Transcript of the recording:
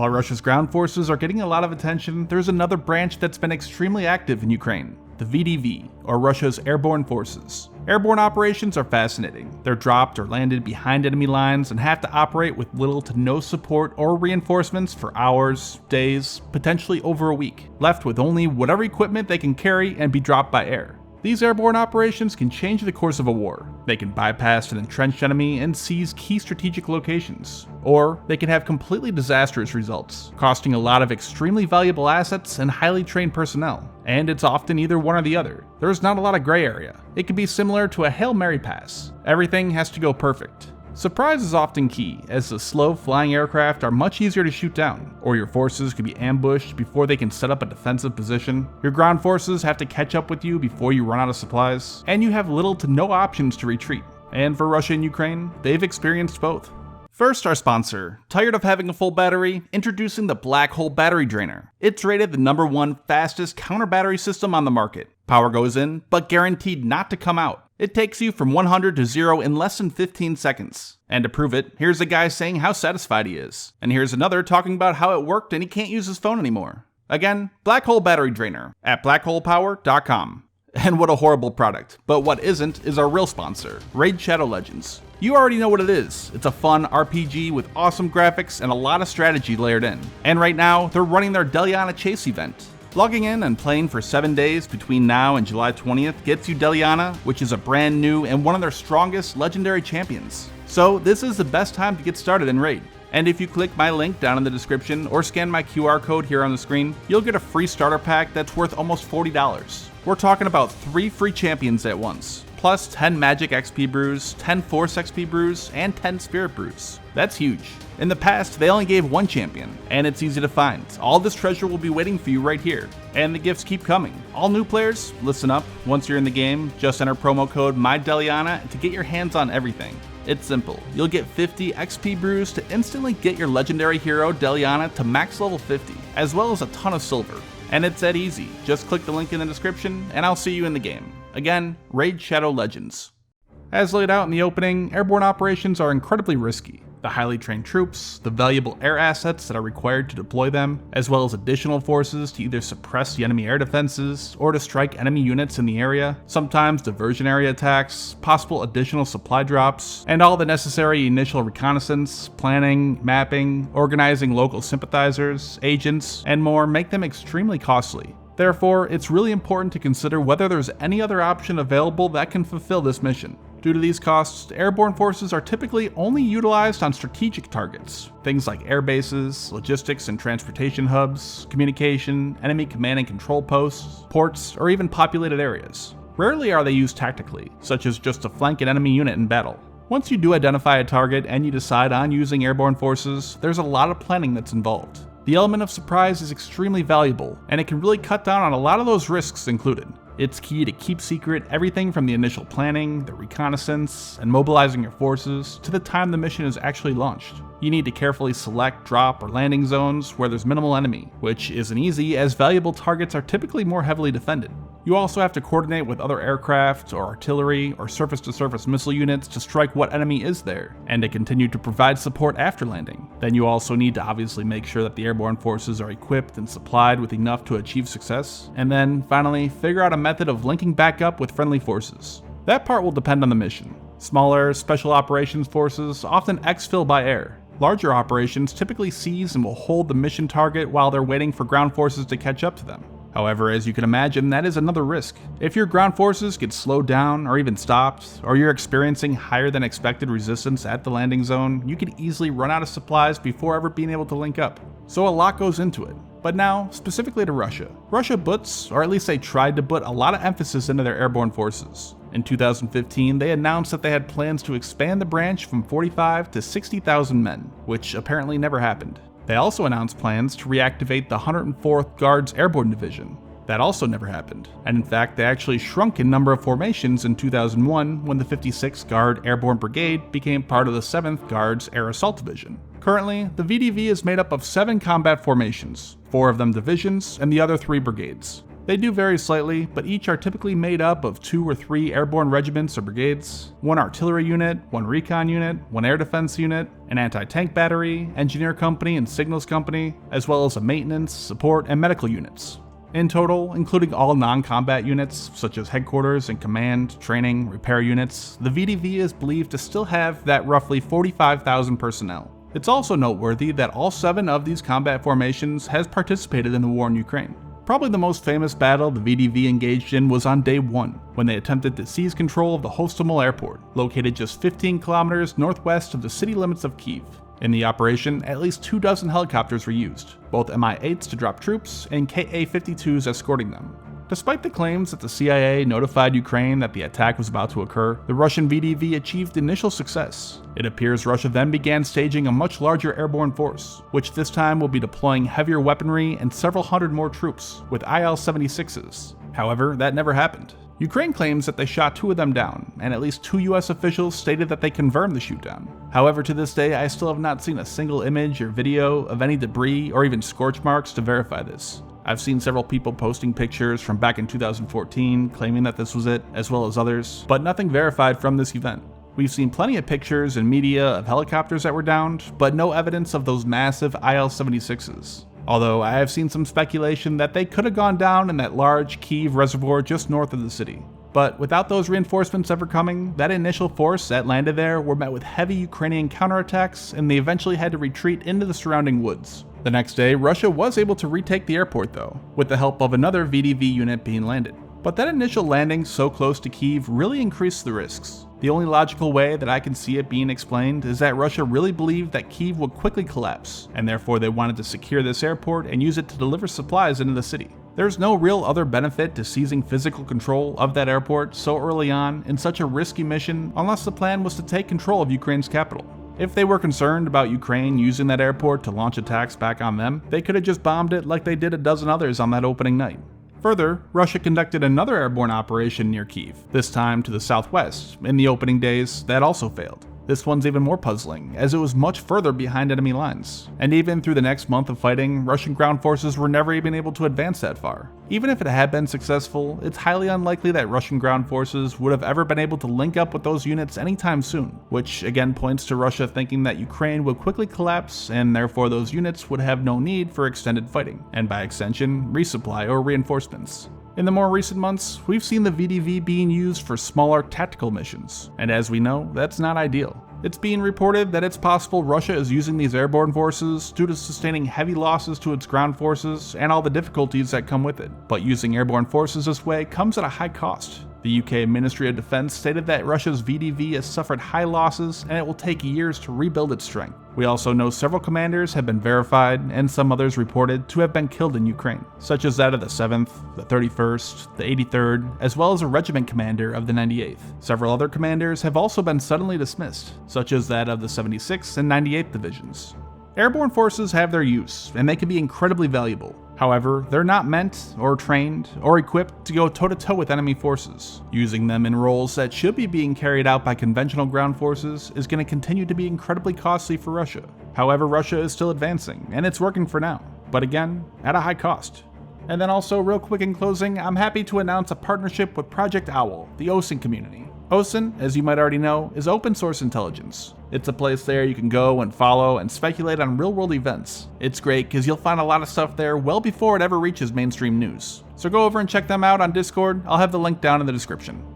While Russia's ground forces are getting a lot of attention, there's another branch that's been extremely active in Ukraine, the VDV, or Russia's Airborne Forces. Airborne operations are fascinating. They're dropped or landed behind enemy lines and have to operate with little to no support or reinforcements for hours, days, potentially over a week, left with only whatever equipment they can carry and be dropped by air. These airborne operations can change the course of a war. They can bypass an entrenched enemy and seize key strategic locations. Or they can have completely disastrous results, costing a lot of extremely valuable assets and highly trained personnel. And it's often either one or the other. There's not a lot of gray area. It can be similar to a Hail Mary pass. Everything has to go perfect. Surprise is often key, as the slow flying aircraft are much easier to shoot down, or your forces can be ambushed before they can set up a defensive position. Your ground forces have to catch up with you before you run out of supplies, and you have little to no options to retreat. And for Russia and Ukraine, they've experienced both. First, our sponsor. Tired of having a full battery? Introducing the Black Hole Battery Drainer. It's rated the #1 fastest counter battery system on the market. Power goes in, but guaranteed not to come out. It takes you from 100 to 0 in less than 15 seconds. And to prove it, here's a guy saying how satisfied he is. And here's another talking about how it worked and he can't use his phone anymore. Again, Black Hole Battery Drainer at blackholepower.com. And what a horrible product. But what isn't is our real sponsor, Raid Shadow Legends. You already know what it is. It's a fun RPG with awesome graphics and a lot of strategy layered in. And right now, they're running their Deliana Chase event. Logging in and playing for 7 days between now and July 20th gets you Deliana, which is a brand new and one of their strongest legendary champions. So this is the best time to get started in Raid. And if you click my link down in the description or scan my QR code here on the screen, you'll get a free starter pack that's worth almost $40. We're talking about 3 free champions at once, plus 10 Magic XP brews, 10 Force XP brews, and 10 Spirit brews. That's huge. In the past, they only gave 1 champion, and it's easy to find. All this treasure will be waiting for you right here, and the gifts keep coming. All new players, listen up. Once you're in the game, just enter promo code MyDeliana to get your hands on everything. It's simple. You'll get 50 XP brews to instantly get your legendary hero Deliana to max level 50, as well as a ton of silver. And it's that easy. Just click the link in the description, and I'll see you in the game. Again, Raid Shadow Legends. As laid out in the opening, airborne operations are incredibly risky. The highly trained troops, the valuable air assets that are required to deploy them, as well as additional forces to either suppress the enemy air defenses or to strike enemy units in the area, sometimes diversionary attacks, possible additional supply drops, and all the necessary initial reconnaissance, planning, mapping, organizing local sympathizers, agents, and more make them extremely costly. Therefore, it's really important to consider whether there's any other option available that can fulfill this mission. Due to these costs, airborne forces are typically only utilized on strategic targets, things like air bases, logistics and transportation hubs, communication, enemy command and control posts, ports, or even populated areas. Rarely are they used tactically, such as just to flank an enemy unit in battle. Once you do identify a target and you decide on using airborne forces, there's a lot of planning that's involved. The element of surprise is extremely valuable, and it can really cut down on a lot of those risks included. It's key to keep secret everything from the initial planning, the reconnaissance, and mobilizing your forces, to the time the mission is actually launched. You need to carefully select drop or landing zones where there's minimal enemy, which isn't easy as valuable targets are typically more heavily defended. You also have to coordinate with other aircraft or artillery or surface-to-surface missile units to strike what enemy is there, and to continue to provide support after landing. Then you also need to obviously make sure that the airborne forces are equipped and supplied with enough to achieve success, and then finally figure out a method of linking back up with friendly forces. That part will depend on the mission. Smaller, special operations forces often exfil by air. Larger operations typically seize and will hold the mission target while they're waiting for ground forces to catch up to them. However, as you can imagine, that is another risk. If your ground forces get slowed down or even stopped, or you're experiencing higher than expected resistance at the landing zone, you could easily run out of supplies before ever being able to link up. So a lot goes into it. But now, specifically to Russia. Russia puts, or at least they tried to put, a lot of emphasis into their airborne forces. In 2015, they announced that they had plans to expand the branch from 45 to 60,000 men, which apparently never happened. They also announced plans to reactivate the 104th Guards Airborne Division. That also never happened, and in fact they actually shrunk in number of formations in 2001 when the 56th Guard Airborne Brigade became part of the 7th Guards Air Assault Division. Currently, the VDV is made up of 7 combat formations, 4 of them divisions and the other 3 brigades. They do vary slightly, but each are typically made up of 2 or 3 airborne regiments or brigades, 1 artillery unit, 1 recon unit, 1 air defense unit, an anti-tank battery, engineer company and signals company, as well as a maintenance, support, and medical units. In total, including all non-combat units, such as headquarters and command, training, repair units, the VDV is believed to still have that roughly 45,000 personnel. It's also noteworthy that all 7 of these combat formations has participated in the war in Ukraine. Probably the most famous battle the VDV engaged in was on day 1, when they attempted to seize control of the Hostomel airport, located just 15 kilometers northwest of the city limits of Kyiv. In the operation, at least 24 helicopters were used, both Mi-8s to drop troops and Ka-52s escorting them. Despite the claims that the CIA notified Ukraine that the attack was about to occur, the Russian VDV achieved initial success. It appears Russia then began staging a much larger airborne force, which this time will be deploying heavier weaponry and several hundred more troops, with IL-76s. However, that never happened. Ukraine claims that they shot 2 of them down, and at least 2 US officials stated that they confirmed the shootdown. However, to this day, I still have not seen a single image or video of any debris or even scorch marks to verify this. I've seen several people posting pictures from back in 2014 claiming that this was it, as well as others, but nothing verified from this event. We've seen plenty of pictures and media of helicopters that were downed, but no evidence of those massive IL-76s. Although I have seen some speculation that they could have gone down in that large Kyiv reservoir just north of the city. But without those reinforcements ever coming, that initial force that landed there were met with heavy Ukrainian counterattacks, and they eventually had to retreat into the surrounding woods. The next day, Russia was able to retake the airport though, with the help of another VDV unit being landed. But that initial landing so close to Kyiv really increased the risks. The only logical way that I can see it being explained is that Russia really believed that Kyiv would quickly collapse, and therefore they wanted to secure this airport and use it to deliver supplies into the city. There's no real other benefit to seizing physical control of that airport so early on in such a risky mission unless the plan was to take control of Ukraine's capital. If they were concerned about Ukraine using that airport to launch attacks back on them, they could have just bombed it like they did a dozen others on that opening night. Further, Russia conducted another airborne operation near Kyiv, this time to the southwest. In the opening days, that also failed. This one's even more puzzling, as it was much further behind enemy lines, and even through the next month of fighting, Russian ground forces were never even able to advance that far. Even if it had been successful, it's highly unlikely that Russian ground forces would have ever been able to link up with those units anytime soon, which again points to Russia thinking that Ukraine would quickly collapse, and therefore those units would have no need for extended fighting, and by extension, resupply or reinforcements. In the more recent months, we've seen the VDV being used for smaller tactical missions, and as we know, that's not ideal. It's being reported that it's possible Russia is using these airborne forces due to sustaining heavy losses to its ground forces and all the difficulties that come with it, but using airborne forces this way comes at a high cost. The UK Ministry of Defense stated that Russia's VDV has suffered high losses and it will take years to rebuild its strength. We also know several commanders have been verified and some others reported to have been killed in Ukraine, such as that of the 7th, the 31st, the 83rd, as well as a regiment commander of the 98th. Several other commanders have also been suddenly dismissed, such as that of the 76th and 98th divisions. Airborne forces have their use, and they can be incredibly valuable. However, they're not meant, or trained, or equipped to go toe-to-toe with enemy forces. Using them in roles that should be being carried out by conventional ground forces is going to continue to be incredibly costly for Russia. However, Russia is still advancing, and it's working for now, but again, at a high cost. And then also, real quick in closing, I'm happy to announce a partnership with Project OWL, the OSINT community. OSINT, as you might already know, is open source intelligence. It's a place there you can go and follow and speculate on real world events. It's great because you'll find a lot of stuff there well before it ever reaches mainstream news. So go over and check them out on Discord. I'll have the link down in the description.